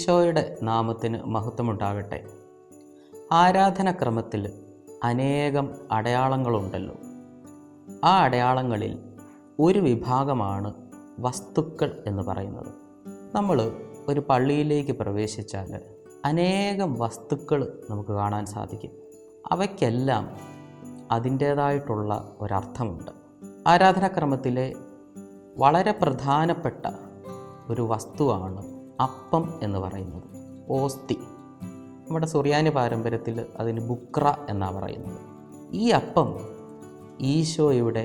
ഈശോയുടെ നാമത്തിന് മഹത്വമുണ്ടാകട്ടെ. ആരാധനാക്രമത്തിൽ അനേകം അടയാളങ്ങളുണ്ടല്ലോ. ആ അടയാളങ്ങളിൽ ഒരു വിഭാഗമാണ് വസ്തുക്കൾ എന്ന് പറയുന്നത്. നമ്മൾ ഒരു പള്ളിയിലേക്ക് പ്രവേശിച്ചാൽ അനേകം വസ്തുക്കൾ നമുക്ക് കാണാൻ സാധിക്കും. അവയ്ക്കെല്ലാം അതിൻ്റേതായിട്ടുള്ള ഒരർത്ഥമുണ്ട്. ആരാധനാക്രമത്തിലെ വളരെ പ്രധാനപ്പെട്ട ഒരു വസ്തുവാണ് അപ്പം എന്ന് പറയുന്നത്. ഓസ്തി. നമ്മുടെ സുറിയാനി പാരമ്പര്യത്തിൽ അതിന് ബുക്ര എന്നാണ് പറയുന്നത്. ഈ അപ്പം ഈശോയുടെ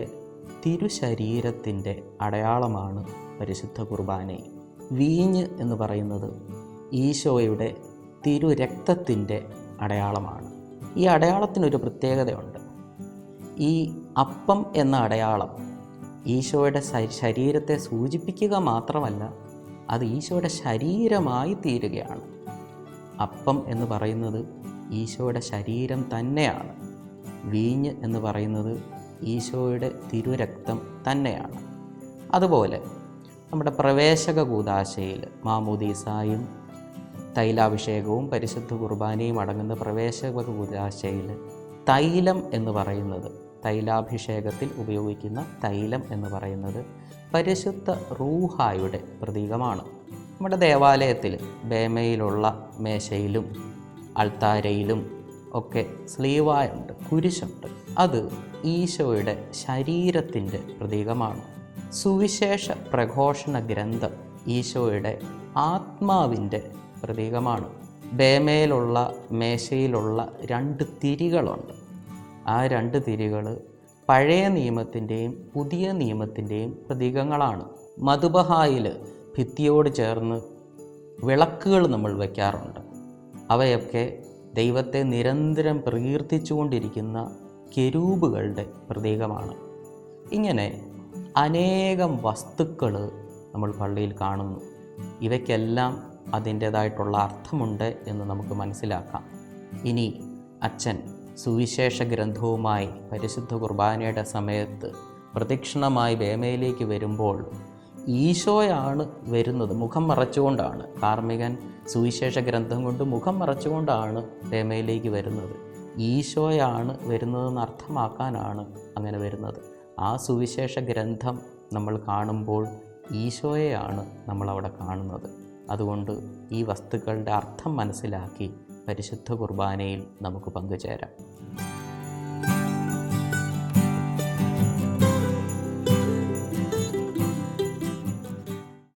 തിരുശരീരത്തിൻ്റെ അടയാളമാണ് പരിശുദ്ധ കുർബാനയിൽ. വീഞ്ഞ് എന്ന് പറയുന്നത് ഈശോയുടെ തിരുരക്തത്തിൻ്റെ അടയാളമാണ്. ഈ അടയാളത്തിനൊരു പ്രത്യേകതയുണ്ട്. ഈ അപ്പം എന്ന അടയാളം ഈശോയുടെ ശരീരത്തെ സൂചിപ്പിക്കുക മാത്രമല്ല, അത് ഈശോയുടെ ശരീരമായി തീരുകയാണ്. അപ്പം എന്ന് പറയുന്നത് ഈശോയുടെ ശരീരം തന്നെയാണ്. വീഞ്ഞ് എന്ന് പറയുന്നത് ഈശോയുടെ തിരുരക്തം തന്നെയാണ്. അതുപോലെ നമ്മുടെ പ്രവേശക കൂദാശയിൽ മാമോദീസായും തൈലാഭിഷേകവും പരിശുദ്ധ കുർബാനയും അടങ്ങുന്ന പ്രവേശക കൂദാശയിൽ തൈലം എന്ന് പറയുന്നത്, തൈലാഭിഷേകത്തിൽ ഉപയോഗിക്കുന്ന തൈലം എന്ന് പറയുന്നത് പരിശുദ്ധ റൂഹായുടെ പ്രതീകമാണ്. നമ്മുടെ ദേവാലയത്തിൽ ബേമയിലുള്ള മേശയിലും അൾത്താരയിലും ഒക്കെ സ്ലീവായുണ്ട്, കുരിശുണ്ട്. അത് ഈശോയുടെ ശരീരത്തിൻ്റെ പ്രതീകമാണ്. സുവിശേഷ പ്രഘോഷണ ഗ്രന്ഥം ഈശോയുടെ ആത്മാവിൻ്റെ പ്രതീകമാണ്. ബേമയിലുള്ള മേശയിലുള്ള 2 തിരികളുണ്ട്. ആ 2 തിരികൾ പഴയ നിയമത്തിൻ്റെയും പുതിയ നിയമത്തിൻ്റെയും പ്രതീകങ്ങളാണ്. മധുബഹായിൽ ഭിത്തിയോട് ചേർന്ന് വിളക്കുകൾ നമ്മൾ വയ്ക്കാറുണ്ട്. അവയൊക്കെ ദൈവത്തെ നിരന്തരം പ്രകീർത്തിച്ചുകൊണ്ടിരിക്കുന്ന കെരൂബുകളുടെ പ്രതീകമാണ്. ഇങ്ങനെ അനേകം വസ്തുക്കൾ നമ്മൾ പള്ളിയിൽ കാണുന്നു. ഇവയ്ക്കെല്ലാം അതിൻ്റേതായിട്ടുള്ള അർത്ഥമുണ്ട് എന്ന് നമുക്ക് മനസ്സിലാക്കാം. ഇനി അച്ഛൻ സുവിശേഷ ഗ്രന്ഥവുമായി പരിശുദ്ധ കുർബാനയുടെ സമയത്ത് പ്രദക്ഷിണമായി ബേമയിലേക്ക് വരുമ്പോൾ ഈശോയാണ് വരുന്നത്. മുഖം മറച്ചുകൊണ്ടാണ്. കാർമ്മികൻ സുവിശേഷ ഗ്രന്ഥം കൊണ്ട് മുഖം മറച്ചുകൊണ്ടാണ് ബേമയിലേക്ക് വരുന്നത്. ഈശോയാണ് വരുന്നതെന്ന് അർത്ഥമാക്കാനാണ് അങ്ങനെ വരുന്നത്. ആ സുവിശേഷ ഗ്രന്ഥം നമ്മൾ കാണുമ്പോൾ ഈശോയെയാണ് നമ്മളവിടെ കാണുന്നത്. അതുകൊണ്ട് ഈ വസ്തുക്കളുടെ അർത്ഥം മനസ്സിലാക്കി പരിശുദ്ധ കുർബാനയിൽ നമുക്ക് പങ്കുചേരാം.